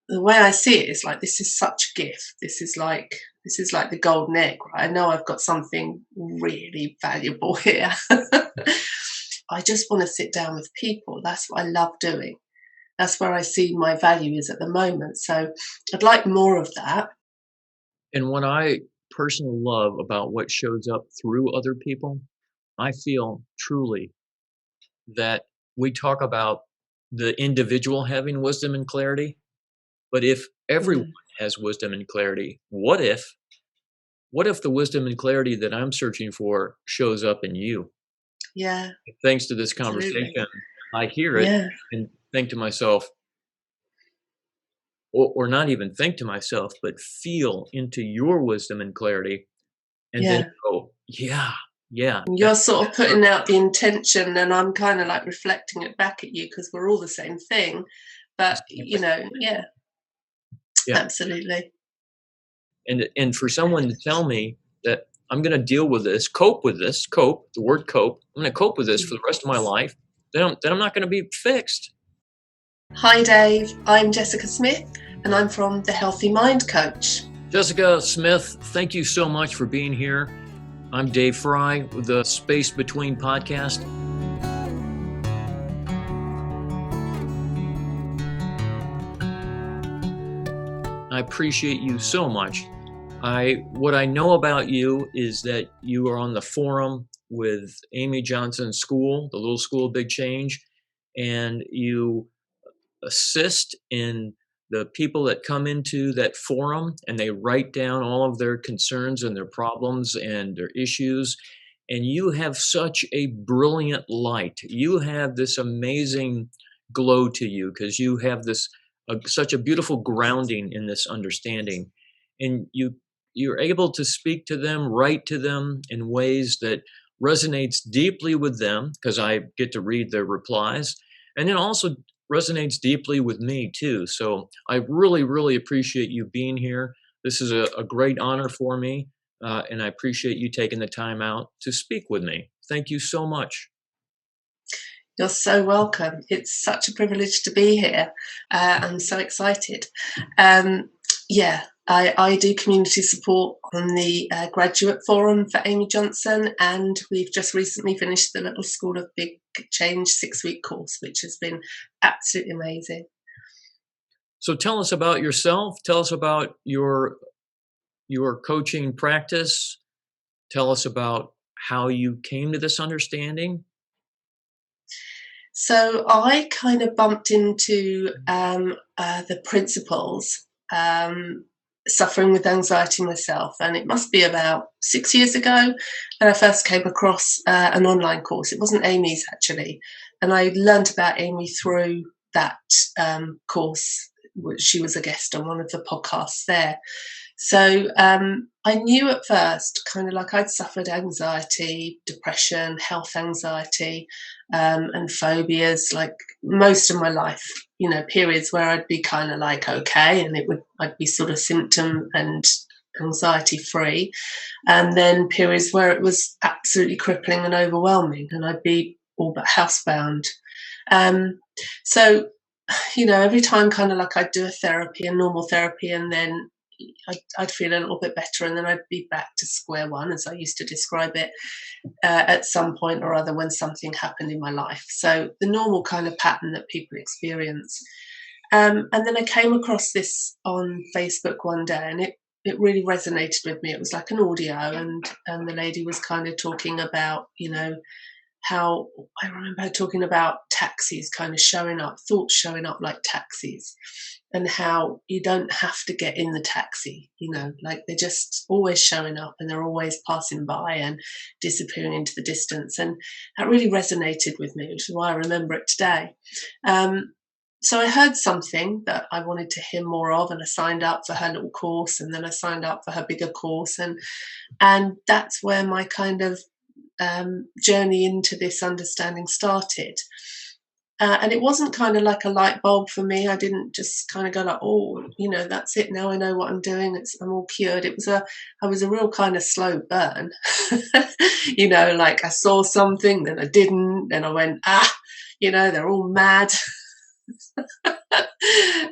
the way I see it is like, this is such a gift. This is like the golden egg, right? I know I've got something really valuable here. I just want to sit down with people. That's what I love doing. That's where I see my value is at the moment. So I'd like more of that. And what I personally love about what shows up through other people, I feel truly that we talk about the individual having wisdom and clarity, but if everyone Mm, has wisdom and clarity, what if the wisdom and clarity that I'm searching for shows up in you? yeah, Thanks to this absolutely. conversation, I hear it Yeah, and think to myself, or not even think to myself, but feel into your wisdom and clarity, and then yeah. go, yeah, yeah, You're sort of putting out the intention, and I'm kind of like reflecting it back at you because we're all the same thing. But, exactly. yeah, Yeah. absolutely. And for someone to tell me that I'm going to deal with this, cope, the word cope, I'm going to cope with this for the rest of my life, then I'm not going to be fixed. Hi, Dave. I'm Jessica Smith, and I'm from the Healthy Mind Coach. Jessica Smith, thank you so much for being here. I'm Dave Fry with the Space Between podcast. I appreciate you so much. What I know about you is that you are on the forum with Amy Johnson's school, the Little School of Big Change, and you assist in the people that come into that forum and they write down all of their concerns and their problems and their issues. And you have such a brilliant light. You have this amazing glow to you because you have this such a beautiful grounding in this understanding. And you're able to speak to them, write to them in ways that resonates deeply with them because I get to read their replies. And then also resonates deeply with me too. So I really, really appreciate you being here. This is a great honor for me, and I appreciate you taking the time out to speak with me. Thank you so much. You're so welcome. It's such a privilege to be here. I'm so excited. Um, yeah, I do community support on the graduate forum for Amy Johnson, and we've just recently finished the Little School of Big Change 6-week course, which has been absolutely amazing. So tell us about yourself. Tell us about your coaching practice. Tell us about how you came to this understanding. So I kind of bumped into the principles, suffering with anxiety myself, and it must be about 6 years ago that I first came across an online course. It wasn't Amy's actually, and I learned about Amy through that course. She was a guest on one of the podcasts there. So I knew at first, kind of like I'd suffered anxiety, depression, health anxiety, and phobias, like most of my life. Periods where I'd be kind of like okay, and I'd be sort of symptom and anxiety free, and then periods where it was absolutely crippling and overwhelming, and I'd be all but housebound. Um, so every time kind of like I'd do a normal therapy, and then I'd feel a little bit better, and then I'd be back to square one, as I used to describe it, at some point or other when something happened in my life. So the normal kind of pattern that people experience. And then I came across this on Facebook one day, and it really resonated with me. It was like an audio, and the lady was kind of talking about, how I remember her talking about taxis kind of showing up, thoughts showing up like taxis, and how you don't have to get in the taxi, like they're just always showing up and they're always passing by and disappearing into the distance. And that really resonated with me, which is why I remember it today. So I heard something that I wanted to hear more of, and I signed up for her little course, and then I signed up for her bigger course, and that's where my kind of journey into this understanding started. And it wasn't kind of like a light bulb for me. I didn't just kind of go like, oh, that's it. Now I know what I'm doing. I'm all cured. I was a real kind of slow burn. Like I saw something, then I didn't, then I went, they're all mad.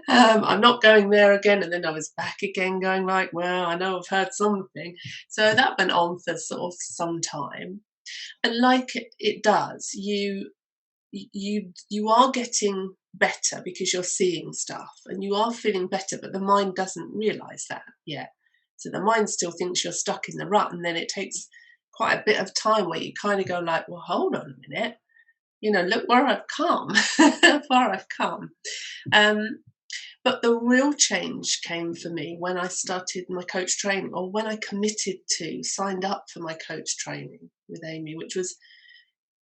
I'm not going there again. And then I was back again, going like, well, I know I've heard something. So that went on for sort of some time. And like it does, you are getting better because you're seeing stuff and you are feeling better, but the mind doesn't realize that yet. So the mind still thinks you're stuck in the rut, and then it takes quite a bit of time where you kind of go like, well, hold on a minute, look where I've come, how far I've come. um, but the real change came for me when I started my coach training, or when I signed up for my coach training with Amy, which was,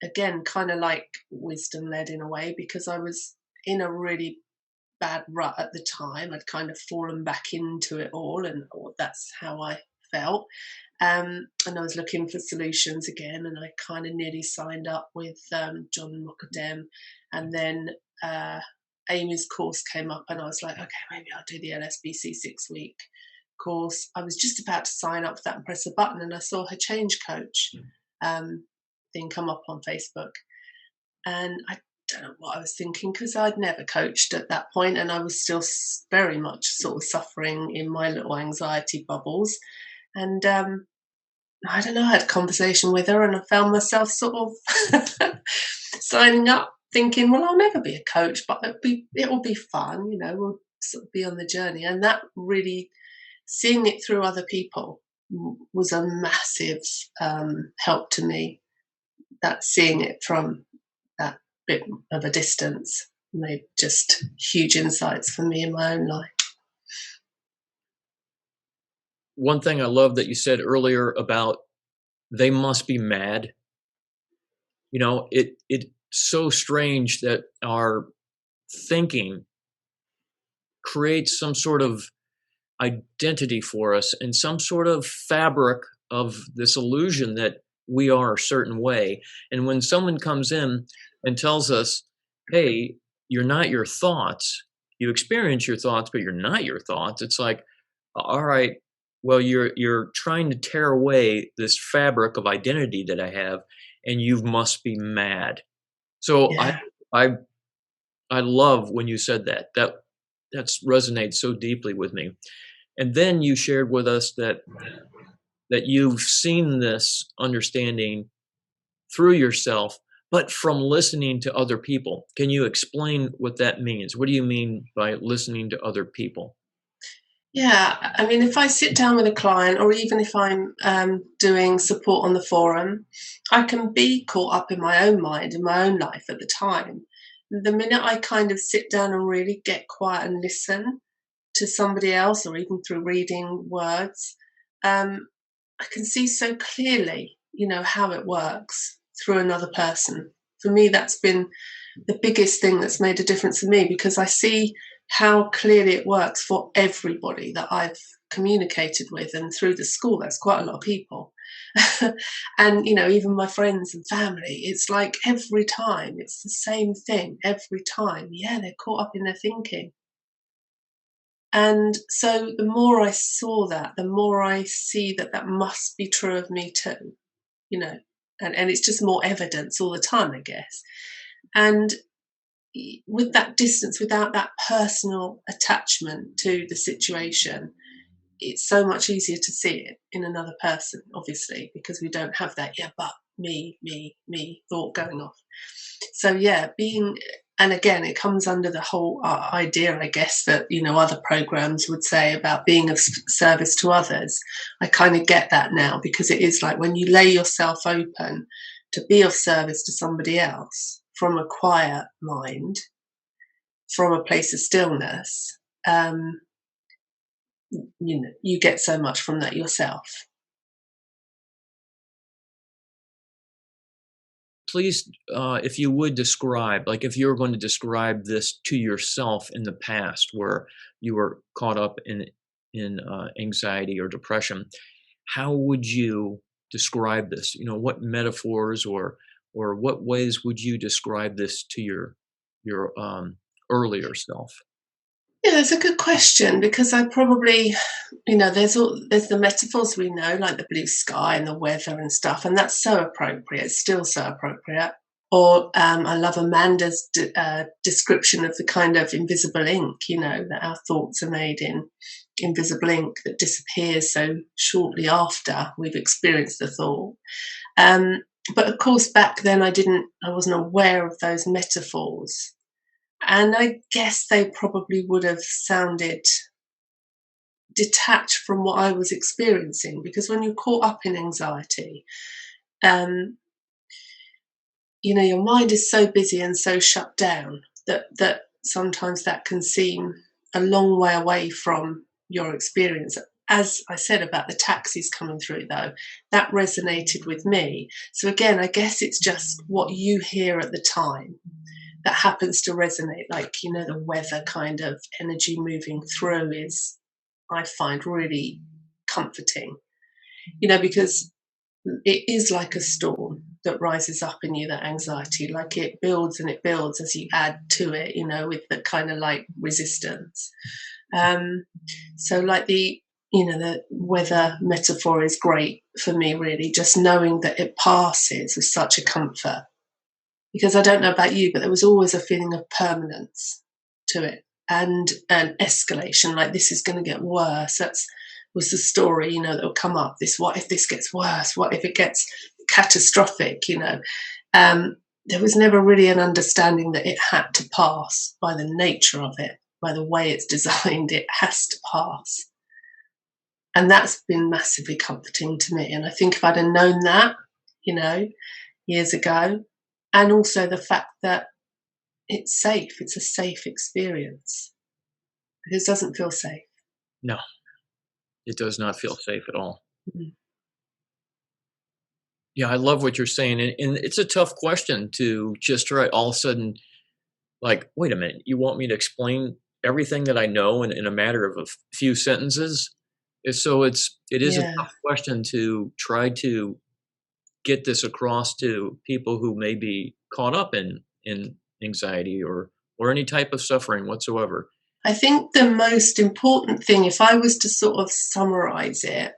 again, kind of like wisdom led in a way, because I was in a really bad rut at the time. I'd kind of fallen back into it all, and that's how I felt. And I was looking for solutions again, and I kind of nearly signed up with John Mokadem, and then Amy's course came up, and I was like, okay, maybe I'll do the LSBC 6-week course. I was just about to sign up for that and press a button, and I saw her change coach thing come up on Facebook, and I don't know what I was thinking, because I'd never coached at that point, and I was still very much sort of suffering in my little anxiety bubbles. And I don't know, I had a conversation with her, and I found myself sort of signing up, thinking, well, I'll never be a coach, but it will be fun, we'll sort of be on the journey. And that really, seeing it through other people, was a massive help to me. That seeing it from that bit of a distance made just huge insights for me in my own life. One thing I love that you said earlier about they must be mad. It's so strange that our thinking creates some sort of identity for us and some sort of fabric of this illusion that we are a certain way. And when someone comes in and tells us, hey, you're not your thoughts, you experience your thoughts, but you're not your thoughts, it's like, all right, well, you're trying to tear away this fabric of identity that I have, and you must be mad. So Yeah. I love when you said that. That's resonates so deeply with me. And then you shared with us that you've seen this understanding through yourself, but from listening to other people. Can you explain what that means? What do you mean by listening to other people? Yeah, I mean, if I sit down with a client, or even if I'm doing support on the forum, I can be caught up in my own mind, in my own life at the time. The minute I kind of sit down and really get quiet and listen to somebody else, or even through reading words, I can see so clearly, how it works through another person. For me, that's been the biggest thing that's made a difference for me, because I see how clearly it works for everybody that I've communicated with. And through the school, that's quite a lot of people. And, even my friends and family, it's like every time it's the same thing every time. Yeah, they're caught up in their thinking. And so the more I saw that, the more I see that that must be true of me too, you know, and it's just more evidence all the time, I guess. And with that distance, without that personal attachment to the situation, it's so much easier to see it in another person, obviously, because we don't have that, yeah, but me thought going off. So, yeah, and again, it comes under the whole idea, I guess, that, other programs would say about being of service to others. I kind of get that now, because it is like when you lay yourself open to be of service to somebody else from a quiet mind, from a place of stillness, um, you get so much from that yourself. Please, if you would describe, like if you were going to describe this to yourself in the past, where you were caught up in anxiety or depression, how would you describe this? What metaphors or what ways would you describe this to your earlier self? Yeah, that's a good question, because I probably, there's the metaphors we know, like the blue sky and the weather and stuff, and that's so appropriate. It's still so appropriate. Or I love Amanda's description of the kind of invisible ink, that our thoughts are made in invisible ink that disappears so shortly after we've experienced the thought. Um, but of course, back then I wasn't aware of those metaphors. And I guess they probably would have sounded detached from what I was experiencing, because when you're caught up in anxiety, um, your mind is so busy and so shut down that sometimes that can seem a long way away from your experience. As I said about the taxis coming through, though, that resonated with me. So again, I guess it's just what you hear at the time that happens to resonate. Like, the weather kind of energy moving through I find really comforting, because it is like a storm that rises up in you, that anxiety, like it builds and it builds as you add to it, with the kind of like resistance. So like the weather metaphor is great for me, really, just knowing that it passes with such a comfort, because I don't know about you, but there was always a feeling of permanence to it, and an escalation, like this is going to get worse. That's was the story, that will come up. What if this gets worse? What if it gets catastrophic? There was never really an understanding that it had to pass by the nature of it, by the way it's designed. It has to pass. And that's been massively comforting to me. And I think if I'd have known that, years ago, and also the fact that it's safe, it's a safe experience, because it doesn't feel safe. No, it does not feel safe at all. Mm. Yeah, I love what you're saying. And it's a tough question to just try all of a sudden, like, wait a minute, you want me to explain everything that I know in a matter of a few sentences? So it is a Yeah. tough question to try to get this across to people who may be caught up in anxiety or any type of suffering whatsoever. I think the most important thing, if I was to sort of summarize it,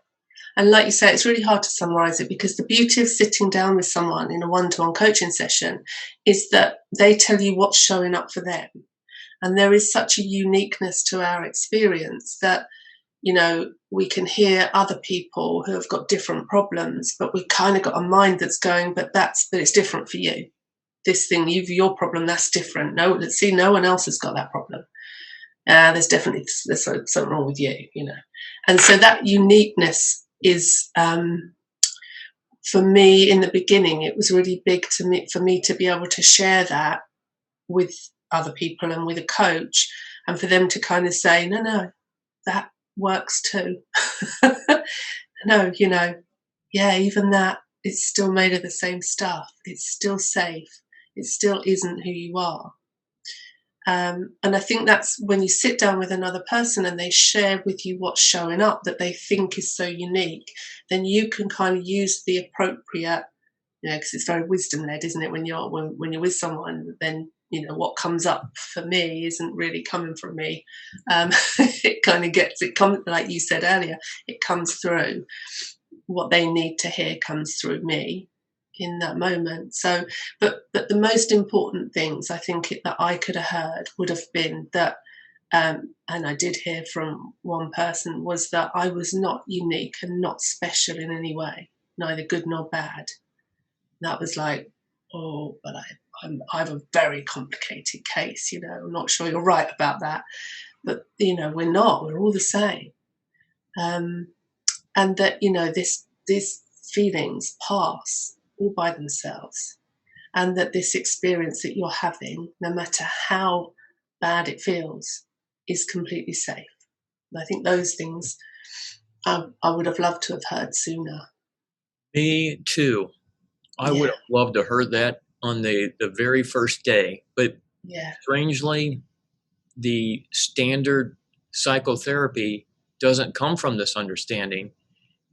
and like you say, it's really hard to summarize it, because the beauty of sitting down with someone in a one-to-one coaching session is that they tell you what's showing up for them. And there is such a uniqueness to our experience that, we can hear other people who have got different problems, but we've kind of got a mind that's going, but it's different for you. This thing, your problem, that's different. No, let's see, no one else has got that problem. There's something wrong with you, And so that uniqueness is, for me in the beginning, it was really big for me to be able to share that with other people and with a coach, and for them to kind of say, no, that works too. No, yeah, even that, it's still made of the same stuff. It's still safe. It still isn't who you are. And I think that's when you sit down with another person and they share with you what's showing up that they think is so unique, then you can kind of use the appropriate, because it's very wisdom led, isn't it? When you're with someone, then what comes up for me isn't really coming from me. It comes, like you said earlier, it comes through. What they need to hear comes through me in that moment. So, but the most important things I think that I could have heard would have been that, and I did hear from one person, was that I was not unique and not special in any way, neither good nor bad. That was like, oh, but I have a very complicated case. I'm not sure you're right about that, but we're not. We're all the same, and that these feelings pass all by themselves, and that this experience that you're having, no matter how bad it feels, is completely safe. And I think those things I would have loved to have heard sooner. Me too. I would Yeah, have loved to heard that on the very first day. But yeah, strangely, the standard psychotherapy doesn't come from this understanding.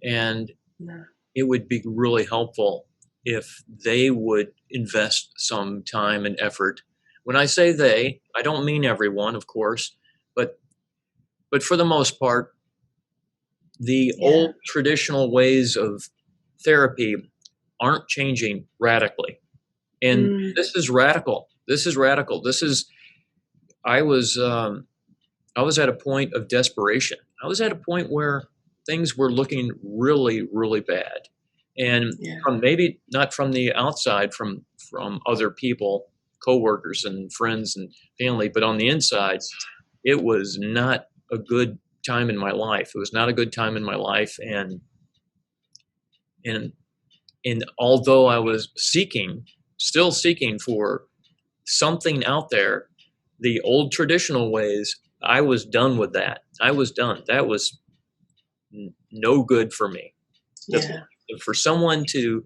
And no, it would be really helpful if they would invest some time and effort. When I say they, I don't mean everyone, of course, but for the most part, the yeah, old traditional ways of therapy aren't changing radically. And Mm, this is radical. This is radical. This is, I was, I was at a point of desperation. I was at a point where things were looking really, really bad. And yeah. from maybe not from the outside, from other people, coworkers and friends and family, but on the inside, it was not a good time in my life. It was not a good time in my life. And and although I was seeking, still seeking for something out there, the old traditional ways, I was done with that. I was done. That was no good for me. That's Yeah. for someone to,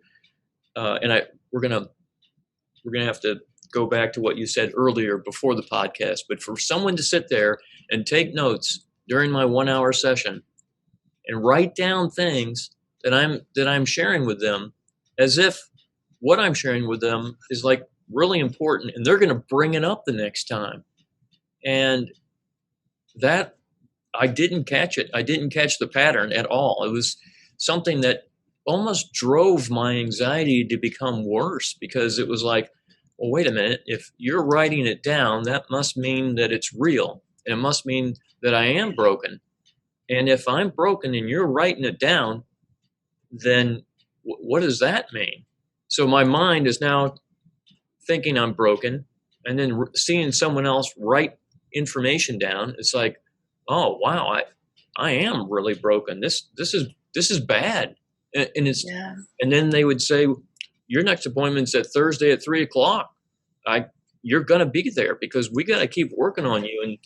and I we're gonna have to go back to what you said earlier before the podcast. But for someone to sit there and take notes during my 1 hour session and write down things that I'm sharing with them, as if what I'm sharing with them is like really important, and they're gonna bring it up the next time, and that I didn't catch it. I didn't catch the pattern at all. It was something that almost drove my anxiety to become worse because it was like, well, wait a minute. If you're writing it down, that must mean that it's real. And it must mean that I am broken. And if I'm broken and you're writing it down, then what does that mean? So my mind is now thinking I'm broken and then seeing someone else write information down. It's like, oh wow, I am really broken. This is bad. And it's, Yeah. and then they would say, your next appointment's at Thursday at 3 o'clock. I You're gonna be there because we gotta keep working on you.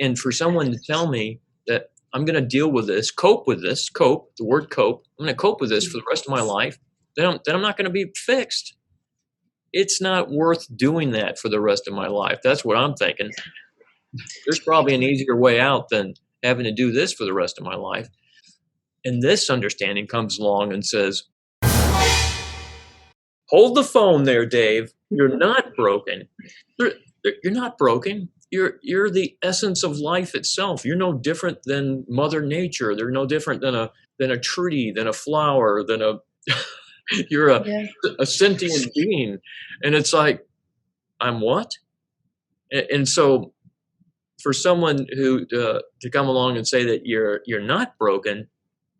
And for someone to tell me that I'm gonna deal with this, cope, the word cope, I'm gonna cope with this for the rest of my life, then I'm not gonna be fixed. It's not worth doing that for the rest of my life. That's what I'm thinking. There's probably an easier way out than having to do this for the rest of my life. And this understanding comes along and says, hold the phone there, Dave. You're not broken. You're, you're not broken. You're the essence of life itself. You're no different than Mother Nature. They're no different than a tree, than a flower, than a you're Yeah. a sentient being. And it's like, I'm what? And so for someone who to come along and say that you're not broken,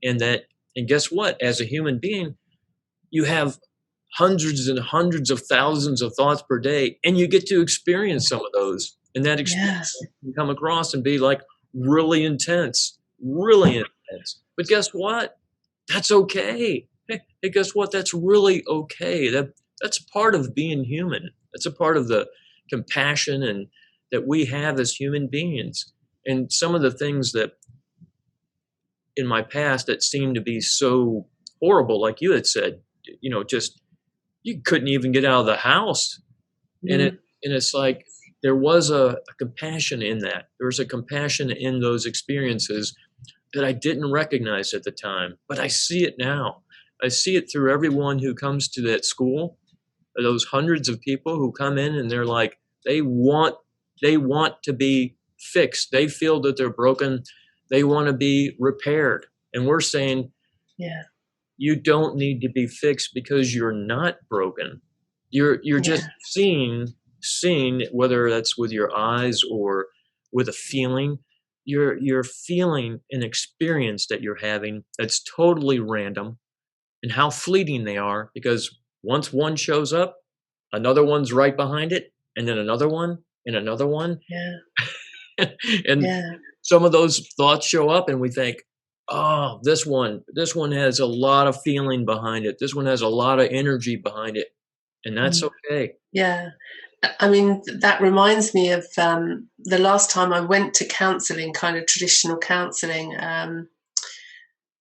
and that, and guess what, as a human being you have hundreds and hundreds of thousands of thoughts per day, and you get to experience some of those, and that Yeah. experience can come across and be like really intense, but guess what, that's okay. Hey, guess what, that's really okay. That's part of being human. That's a part of the compassion and that we have as human beings. And some of the things that in my past that seemed to be so horrible, like you had said, just you couldn't even get out of the house. And Mm, it's like there was a compassion in that. There was a compassion in those experiences that I didn't recognize at the time, but I see it now. I see it through everyone who comes to that school, those hundreds of people who come in and they're like, they want to be fixed. They feel that they're broken. They want to be repaired. And we're saying, yeah. you don't need to be fixed because you're not broken. You're just Yeah. seeing, whether that's with your eyes or with a feeling. You're feeling an experience that you're having that's totally random, and how fleeting they are, because once one shows up, another one's right behind it, and then another one, and another one. Yeah. And Yeah. some of those thoughts show up and we think, oh, this one has a lot of feeling behind it. This one has a lot of energy behind it. And that's Mm, okay. yeah. I mean, that reminds me of the last time I went to counselling, kind of traditional counselling,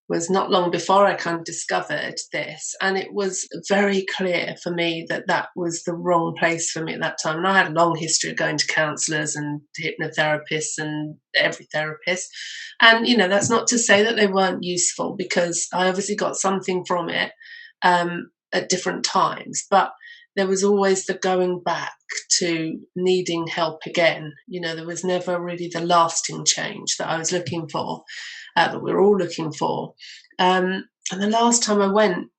was not long before I kind of discovered this. And it was very clear for me that that was the wrong place for me at that time. And I had a long history of going to counsellors and hypnotherapists and every therapist. And, that's not to say that they weren't useful, because I obviously got something from it at different times. But there was always the going back to needing help again. There was never really the lasting change that I was looking for, that we're all looking for. And the last time I went,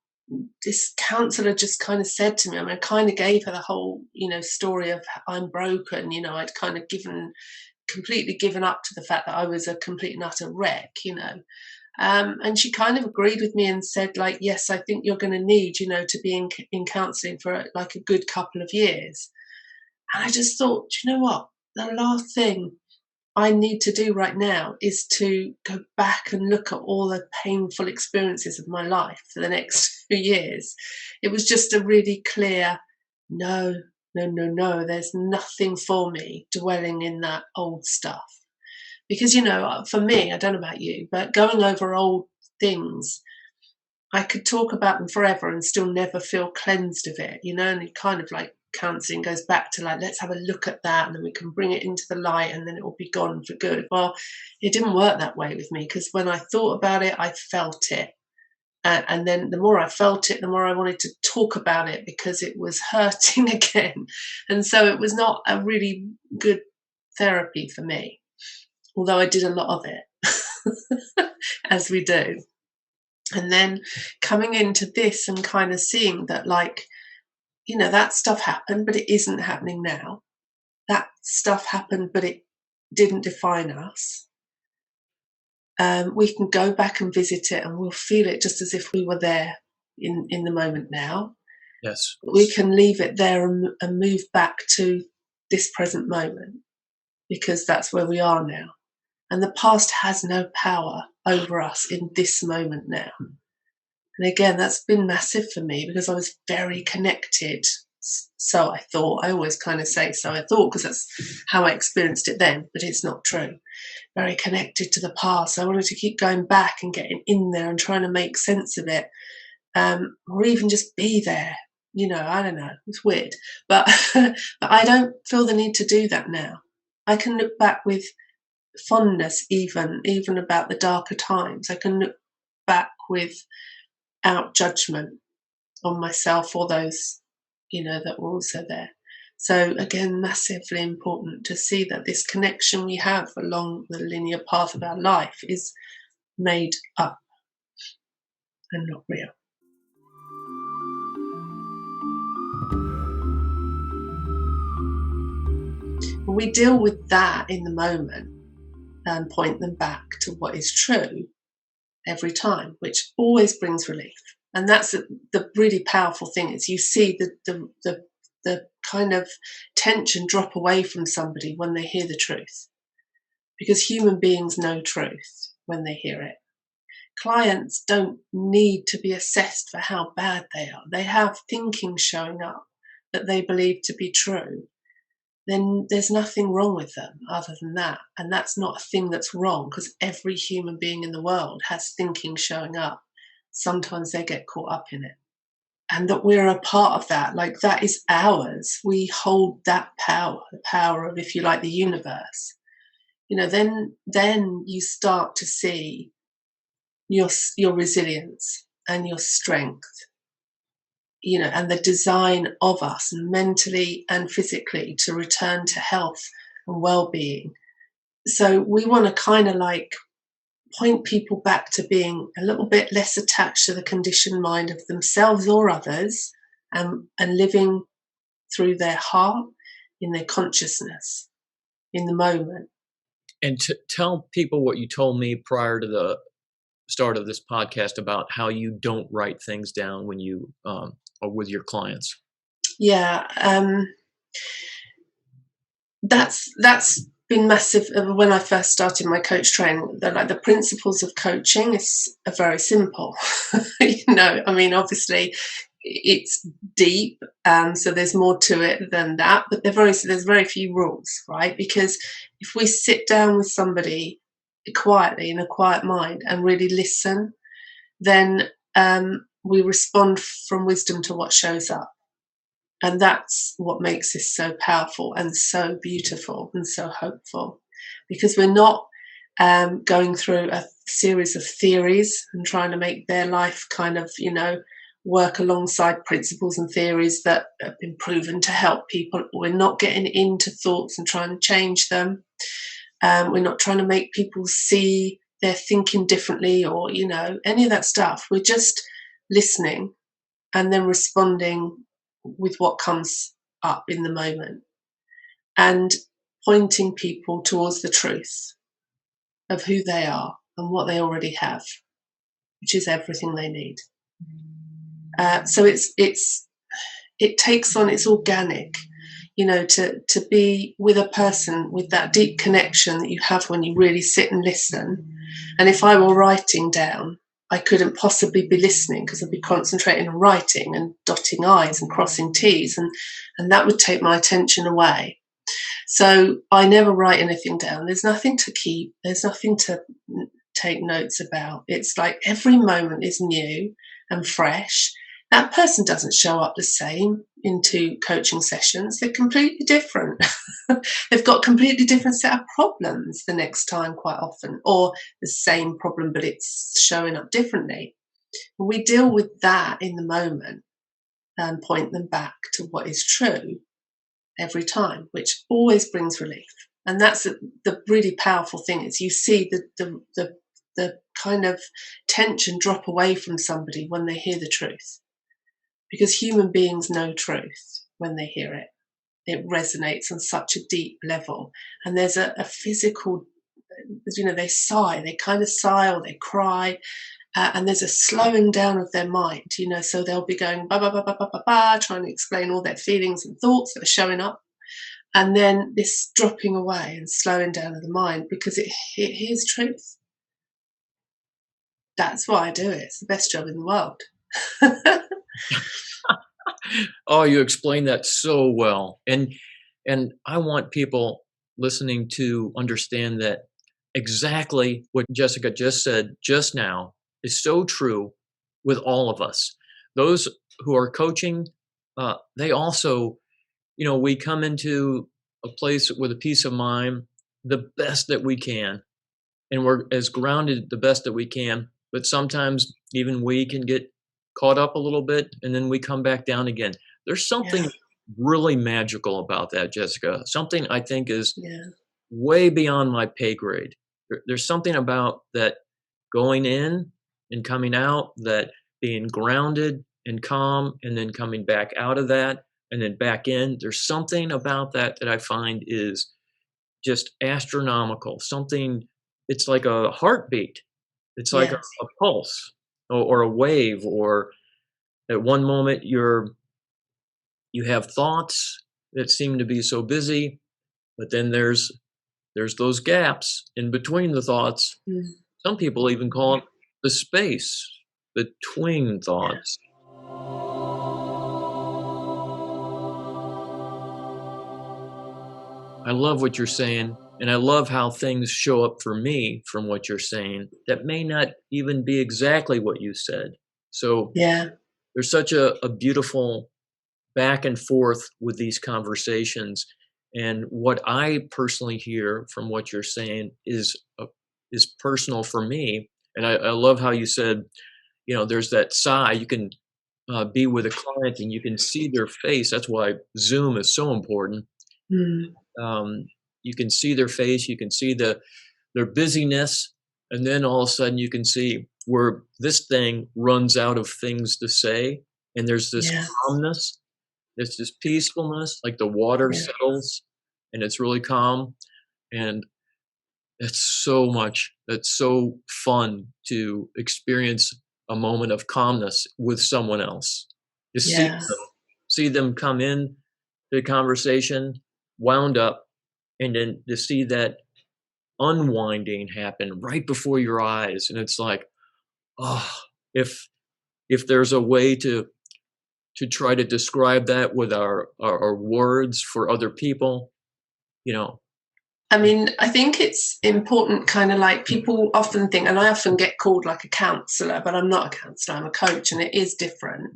this counselor just kind of said to me, I mean, I kind of gave her the whole, story of I'm broken, I'd kind of completely given up to the fact that I was a complete and utter wreck. And she kind of agreed with me and said, like, yes, I think you're going to need, to be in counselling for like a good couple of years. And I just thought, you know what? The last thing I need to do right now is to go back and look at all the painful experiences of my life for the next few years. It was just a really clear no, no, no, no. There's nothing for me dwelling in that old stuff. Because, for me, I don't know about you, but going over old things, I could talk about them forever and still never feel cleansed of it, and it kind of like counselling goes back to like, let's have a look at that and then we can bring it into the light and then it will be gone for good. Well, it didn't work that way with me, because when I thought about it, I felt it. And then the more I felt it, the more I wanted to talk about it, because it was hurting again. And so it was not a really good therapy for me, although I did a lot of it, as we do. And then coming into this and kind of seeing that, like, that stuff happened, but it isn't happening now. That stuff happened, but it didn't define us. We can go back and visit it and we'll feel it just as if we were there in the moment now. Yes. We can leave it there and move back to this present moment, because that's where we are now. And the past has no power over us in this moment now. And again, that's been massive for me, because I was very connected. So I thought. I always kind of say so I thought, because that's how I experienced it then, but it's not true. Very connected to the past. I wanted to keep going back and getting in there and trying to make sense of it, or even just be there. I don't know. It's weird. But, but I don't feel the need to do that now. I can look back with fondness, even about the darker times. I can look back without judgment on myself or those, that were also there. So again, massively important to see that this connection we have along the linear path of our life is made up and not real. When we deal with that in the moment and point them back to what is true every time, which always brings relief. And that's the really powerful thing, is you see the kind of tension drop away from somebody when they hear the truth, because human beings know truth when they hear it. Clients don't need to be assessed for how bad they are. They have thinking showing up that they believe to be true. Then there's nothing wrong with them other than that. And that's not a thing that's wrong, because every human being in the world has thinking showing up. Sometimes they get caught up in it. And that we're a part of that, like that is ours. We hold that power, the power of, if you like, the universe. Then you start to see your resilience and your strength, and the design of us mentally and physically to return to health and well-being. So we want to kind of like point people back to being a little bit less attached to the conditioned mind of themselves or others, and living through their heart, in their consciousness, in the moment. And tell people what you told me prior to the start of this podcast about how you don't write things down when you are with your clients. Yeah, that's been massive. When I first started my coach training, the principles of coaching are very simple. I mean, obviously it's deep, so there's more to it than that, but there's very few rules, right? Because if we sit down with somebody quietly, in a quiet mind, and really listen, then we respond from wisdom to what shows up. And that's what makes this so powerful and so beautiful and so hopeful, because we're not going through a series of theories and trying to make their life kind of, work alongside principles and theories that have been proven to help people. We're not getting into thoughts and trying to change them. We're not trying to make people see their thinking differently or, any of that stuff. We're just listening and then responding with what comes up in the moment, and pointing people towards the truth of who they are and what they already have, which is everything they need. So it takes on, it's organic, to be with a person with that deep connection that you have when you really sit and listen. And if I were writing down, I couldn't possibly be listening because I'd be concentrating on writing and dotting I's and crossing T's, and that would take my attention away. So I never write anything down. There's nothing to keep, there's nothing to take notes about. It's like every moment is new and fresh. That person doesn't show up the same into coaching sessions. They're completely different. They've got completely different set of problems the next time quite often, or the same problem, but it's showing up differently. And we deal with that in the moment and point them back to what is true every time, which always brings relief. And that's the really powerful thing, is you see the kind of tension drop away from somebody when they hear the truth. Because human beings know truth when they hear it. It resonates on such a deep level. And there's a physical, they sigh, they kind of sigh or they cry. And there's a slowing down of their mind, so they'll be going ba ba ba ba ba ba ba, trying to explain all their feelings and thoughts that are showing up. And then this dropping away and slowing down of the mind because it hears truth. That's why I do it. It's the best job in the world. Oh, you explained that so well. And I want people listening to understand that exactly what Jessica just said just now is so true with all of us. Those who are coaching, they also, we come into a place with a peace of mind, the best that we can, and we're as grounded the best that we can. But sometimes even we can get caught up a little bit, and then we come back down again. There's something Yeah. really magical about that, Jessica. Something I think is Yeah. way beyond my pay grade. There's something about that going in and coming out, that being grounded and calm, and then coming back out of that and then back in. There's something about that that I find is just astronomical. Something, it's like a heartbeat. It's like a, Yes. a pulse or a wave, or at one moment you have thoughts that seem to be so busy, but then there's those gaps in between the thoughts. Mm. Some people even call it the space between Yeah. thoughts. I love what you're saying, and I love how things show up for me from what you're saying that may not even be exactly what you said. So Yeah. there's such a beautiful back and forth with these conversations. And what I personally hear from what you're saying is personal for me. And I love how you said, there's that sigh. You can be with a client and you can see their face. That's why Zoom is so important. Mm. Um, you can see their face. You can see their busyness, and then all of a sudden you can see where this thing runs out of things to say, and there's this Yeah. calmness. There's this peacefulness, like the water Yeah. settles and it's really calm. And that's so fun to experience a moment of calmness with someone else. To Yeah. see them come in the conversation wound up, and then to see that unwinding happen right before your eyes. And it's like, oh, if there's a way to try to describe that with our words for other people, you know. I mean, I think it's important, kind of like people often think, and I often get called like a counselor, but I'm not a counselor, I'm a coach, and it is different.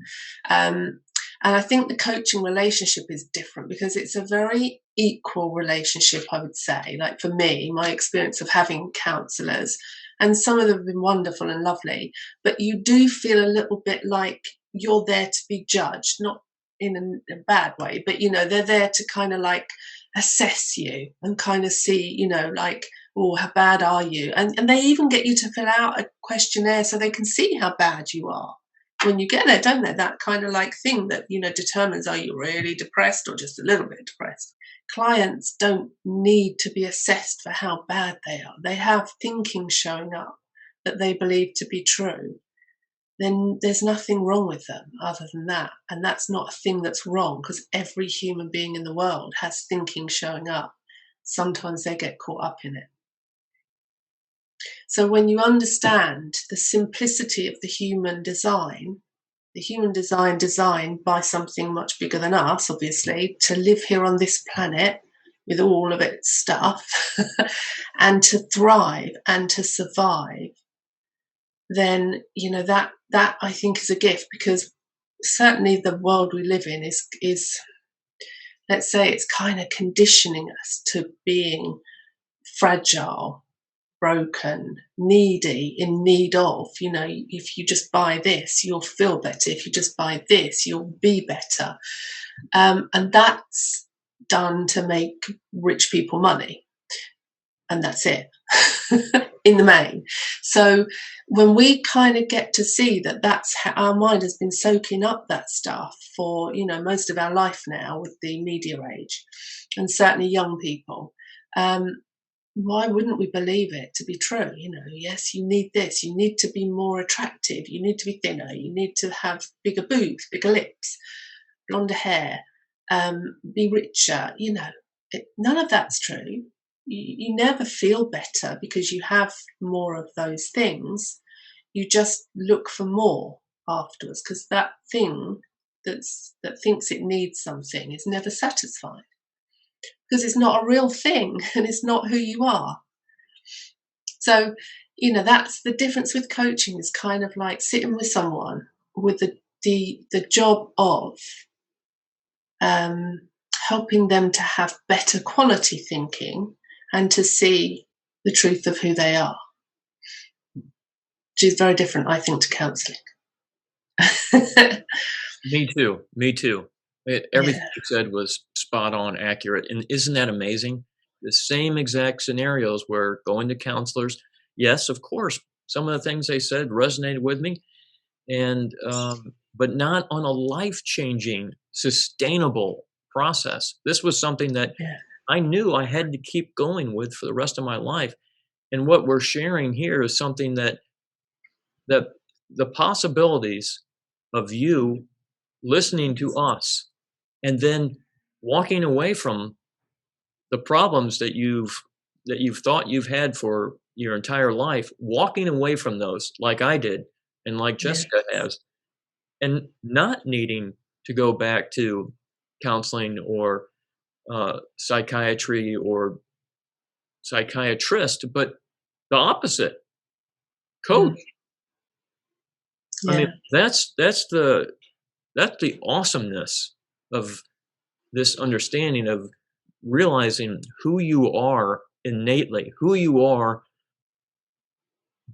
And I think the coaching relationship is different because it's a very equal relationship, I would say. Like for me, my experience of having counselors, and some of them have been wonderful and lovely, but you do feel a little bit like you're there to be judged, not in a bad way, but they're there to kind of like assess you and kind of see, like, oh, how bad are you? And they even get you to fill out a questionnaire so they can see how bad you are. when you get there, don't they? That kind of like thing that, determines, are you really depressed or just a little bit depressed? Clients don't need to be assessed for how bad they are. They have thinking showing up that they believe to be true. Then there's nothing wrong with them other than that. And that's not a thing that's wrong, because every human being in the world has thinking showing up. Sometimes they get caught up in it. So when you understand the simplicity of the human design designed by something much bigger than us, obviously, to live here on this planet with all of its stuff and to thrive and to survive, then, that I think is a gift, because certainly the world we live in is, let's say, it's kind of conditioning us to being fragile, broken, needy, in need of, if you just buy this, you'll feel better. If you just buy this, you'll be better. And that's done to make rich people money. And that's it in the main. So when we kind of get to see that that's how our mind has been soaking up that stuff for, most of our life now with the media age, and certainly young people, why wouldn't we believe it to be true? Yes, you need this, you need to be more attractive, you need to be thinner, you need to have bigger boobs, bigger lips, blonder hair, be richer. None of that's true. You never feel better because you have more of those things. You just look for more afterwards, because that thing that thinks it needs something is never satisfied, because it's not a real thing and it's not who you are. So, that's the difference with coaching, is kind of like sitting with someone with the job of helping them to have better quality thinking and to see the truth of who they are, which is very different, I think, to counselling. Me too. Everything Yeah. you said was spot on, accurate. And isn't that amazing? The same exact scenarios where going to counselors, yes, of course, some of the things they said resonated with me, and but not on a life-changing, sustainable process. This was something that Yeah. I knew I had to keep going with for the rest of my life. And what we're sharing here is something that the possibilities of you listening to us and then walking away from the problems that you've thought you've had for your entire life, walking away from those like I did and like Yeah. Jessica has, and not needing to go back to counseling or psychiatry or psychiatrist, but the opposite, coach. Mm. I mean, Yeah. that's the awesomeness of this understanding of realizing who you are innately, who you are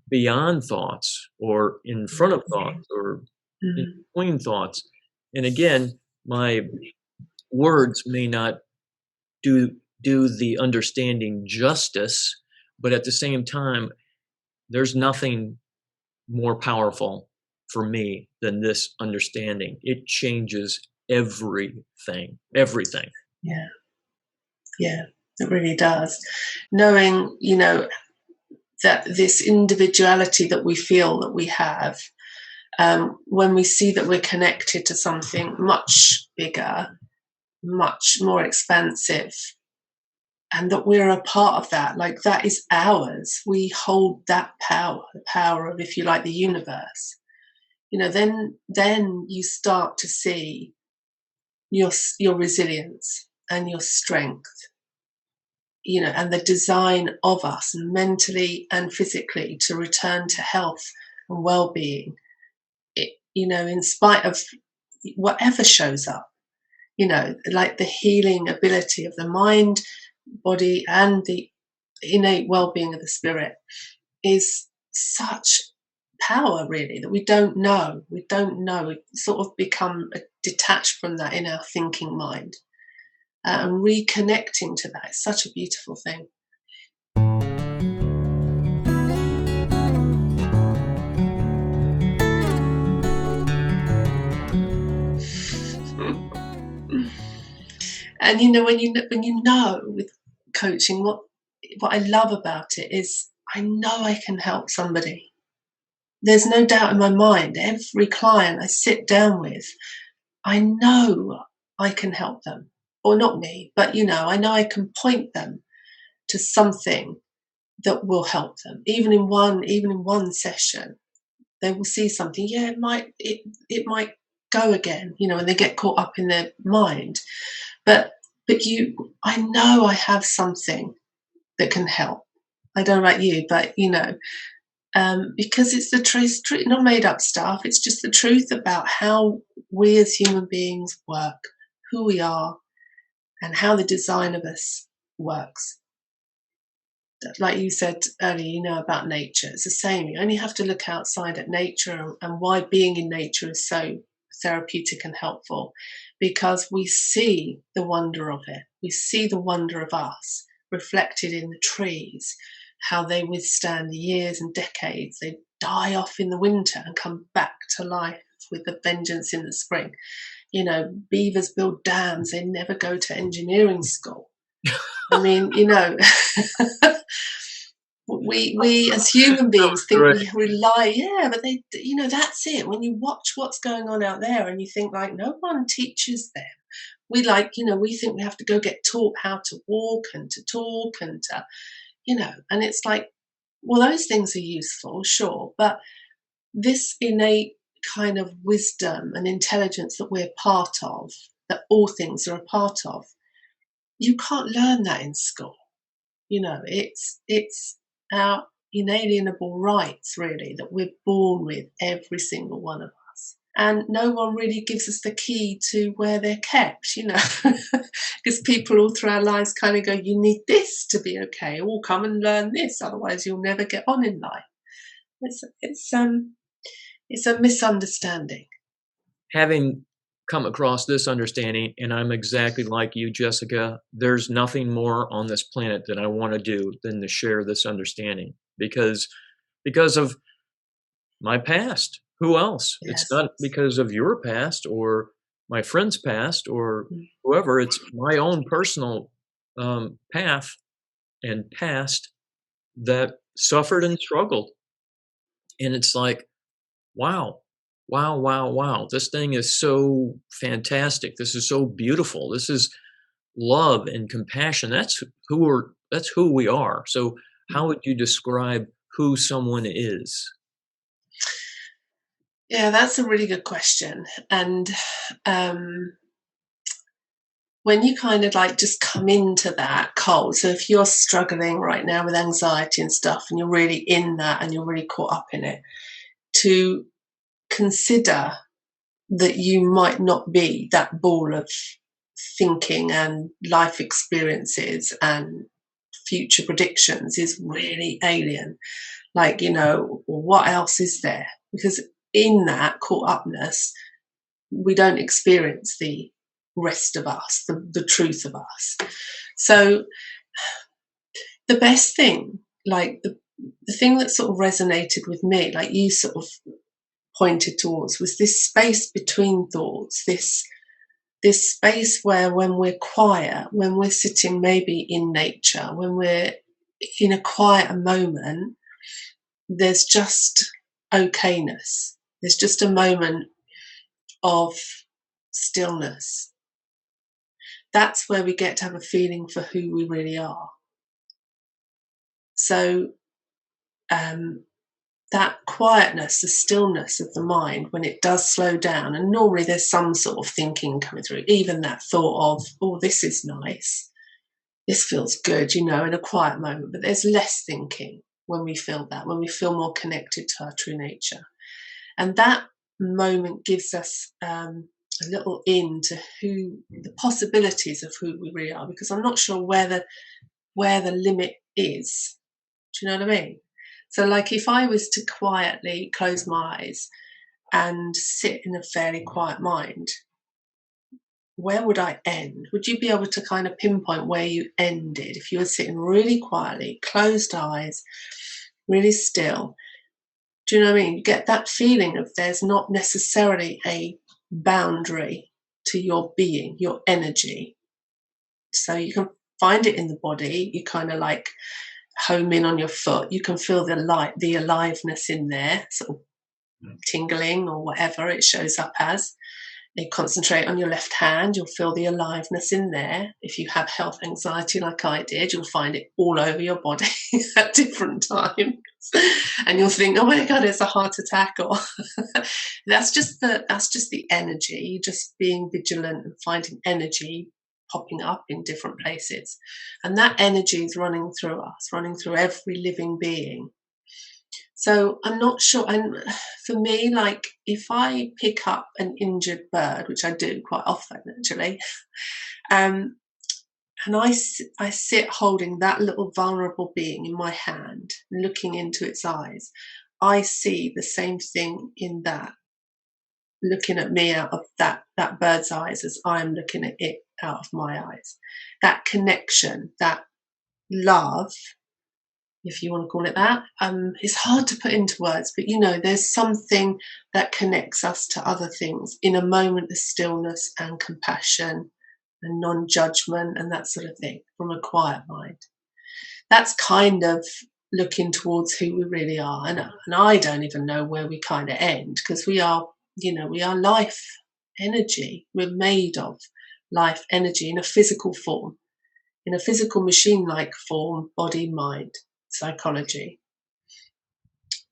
beyond thoughts or in front of thoughts or in Mm. between thoughts. And again, my words may not do the understanding justice, but at the same time, there's nothing more powerful for me than this understanding. It changes everything, everything. Yeah. Yeah. It really does. Knowing, that this individuality that we feel that we have, when we see that we're connected to something much bigger, much more expansive, and that we're a part of that, like that is ours. We hold that power, the power of, if you like, the universe. Then you start to see your resilience and your strength, and the design of us mentally and physically to return to health and well-being, in spite of whatever shows up, like the healing ability of the mind, body, and the innate well-being of the spirit is such power, really, that we don't know. We sort of become detached from that in our thinking mind, and reconnecting to that is such a beautiful thing. And you know, when you know with coaching, what I love about it is I know I can help somebody. There's no doubt in my mind. Every client I sit down with, I know I can help them. Or not me, but I know I can point them to something that will help them. Even in one session, they will see something. Yeah, it might go again, and they get caught up in their mind. But I know I have something that can help. I don't know about you, but because it's the truth, not made up stuff. It's just the truth about how we as human beings work, who we are, and how the design of us works. Like you said earlier, about nature. It's the same. You only have to look outside at nature and why being in nature is so therapeutic and helpful, because we see the wonder of it. We see the wonder of us reflected in the trees, how they withstand the years and decades. They die off in the winter and come back to life with a vengeance in the spring. Beavers build dams. They never go to engineering school. I mean, we as human beings think Right. we rely, yeah, but that's it. When you watch what's going on out there and you think like no one teaches them. We think we have to go get taught how to walk and to talk and to, and it's like, well, those things are useful, sure, but this innate kind of wisdom and intelligence that we're part of, that all things are a part of, you can't learn that in school. It's our inalienable rights, really, that we're born with, every single one of us. And no one really gives us the key to where they're kept, because people all through our lives kind of go, you need this to be okay, or come and learn this, otherwise you'll never get on in life. It's a misunderstanding. Having come across this understanding, and I'm exactly like you, Jessica, there's nothing more on this planet that I want to do than to share this understanding because of my past. Who else? It's Yes. not because of your past or my friend's past or Mm. whoever. It's my own personal path and past that suffered and struggled. And it's like, wow, wow, wow, wow. This thing is so fantastic. This is so beautiful. This is love and compassion. That's who we are. So how would you describe who someone is? Yeah, that's a really good question. And when you kind of like just come into that cold, so if you're struggling right now with anxiety and stuff, and you're really in that and you're really caught up in it, to consider that you might not be that ball of thinking and life experiences and future predictions is really alien. Like, what else is there? Because in that caught upness, we don't experience the rest of us, the truth of us. So the best thing, like the thing that sort of resonated with me, like you sort of pointed towards, was this space between thoughts, this space where when we're quiet, when we're sitting maybe in nature, when we're in a quieter moment, there's just okayness. There's just a moment of stillness. That's where we get to have a feeling for who we really are. So that quietness, the stillness of the mind, when it does slow down, and normally there's some sort of thinking coming through, even that thought of, oh, this is nice, this feels good, in a quiet moment, but there's less thinking when we feel that, when we feel more connected to our true nature. And that moment gives us a little into who the possibilities of who we really are, because I'm not sure where the limit is. Do you know what I mean? So, like, if I was to quietly close my eyes and sit in a fairly quiet mind, where would I end? Would you be able to kind of pinpoint where you ended if you were sitting really quietly, closed eyes, really still? Do you know what I mean? You get that feeling of there's not necessarily a boundary to your being, your energy. So you can find it in the body. You kind of like home in on your foot. You can feel the light, the aliveness in there, sort of tingling or whatever it shows up as. You concentrate on your left hand, you'll feel the aliveness in there. If you have health anxiety like I did, you'll find it all over your body at different times. And you'll think, oh my God, it's a heart attack, or that's just the energy, just being vigilant and finding energy popping up in different places. And that energy is running through us, running through every living being. So I'm not sure. And for me, like if I pick up an injured bird, which I do quite often actually, um, and I sit holding that little vulnerable being in my hand, looking into its eyes, I see the same thing in that, looking at me out of that bird's eyes as I'm looking at it out of my eyes. That connection, that love, if you want to call it that. It's hard to put into words, but there's something that connects us to other things in a moment of stillness and compassion and non-judgment and that sort of thing from a quiet mind. That's kind of looking towards who we really are. And I don't even know where we kind of end, because we are life energy. We're made of life energy in a physical form, in a physical machine-like form, body, mind, psychology.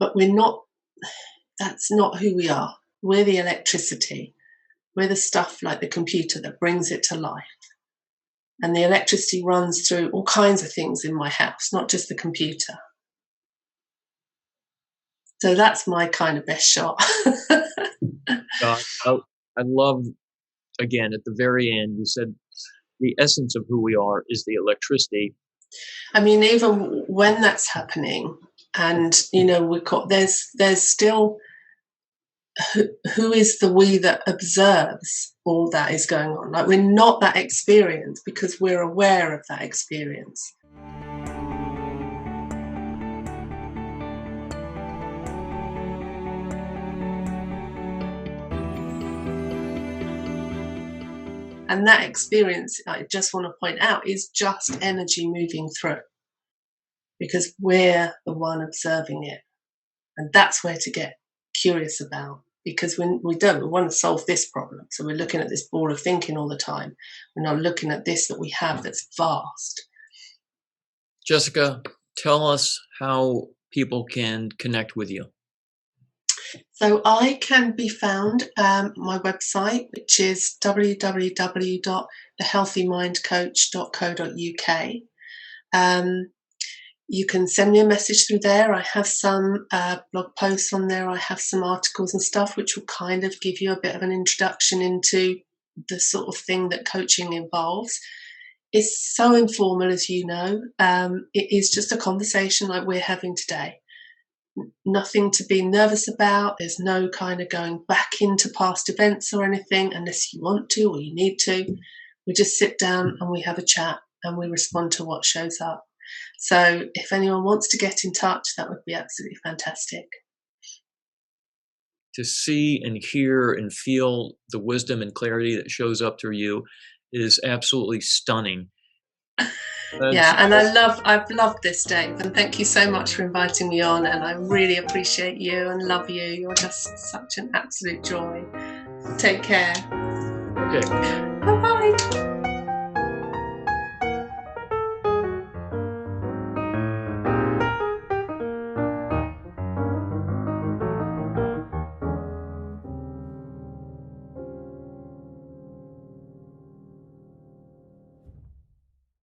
But that's not who we are. We're the electricity. We're the stuff like the computer that brings it to life. And the electricity runs through all kinds of things in my house, not just the computer. So that's my kind of best shot. I love, again, at the very end, you said the essence of who we are is the electricity. I mean, even when that's happening, and there's still who is the we that observes all that is going on. Like, we're not that experience because we're aware of that experience. And that experience, I just want to point out, is just energy moving through, because we're the one observing it. And that's where to get curious about, because when we want to solve this problem. So we're looking at this ball of thinking all the time. We're not looking at this that we have that's vast. Jessica, tell us how people can connect with you. So I can be found my website, which is www.thehealthymindcoach.co.uk. You can send me a message through there. I have some blog posts on there. I have some articles and stuff which will kind of give you a bit of an introduction into the sort of thing that coaching involves. It's so informal, as you know. It is just a conversation like we're having today. Nothing to be nervous about. There's no kind of going back into past events or anything unless you want to or you need to. We just sit down and we have a chat and we respond to what shows up. So if anyone wants to get in touch, that would be absolutely fantastic. To see and hear and feel the wisdom and clarity that shows up through you is absolutely stunning. Yeah, and I've loved this, Dave, and thank you so much for inviting me on, and I really appreciate you and love you. You're just such an absolute joy. Take care. Okay. Bye-bye.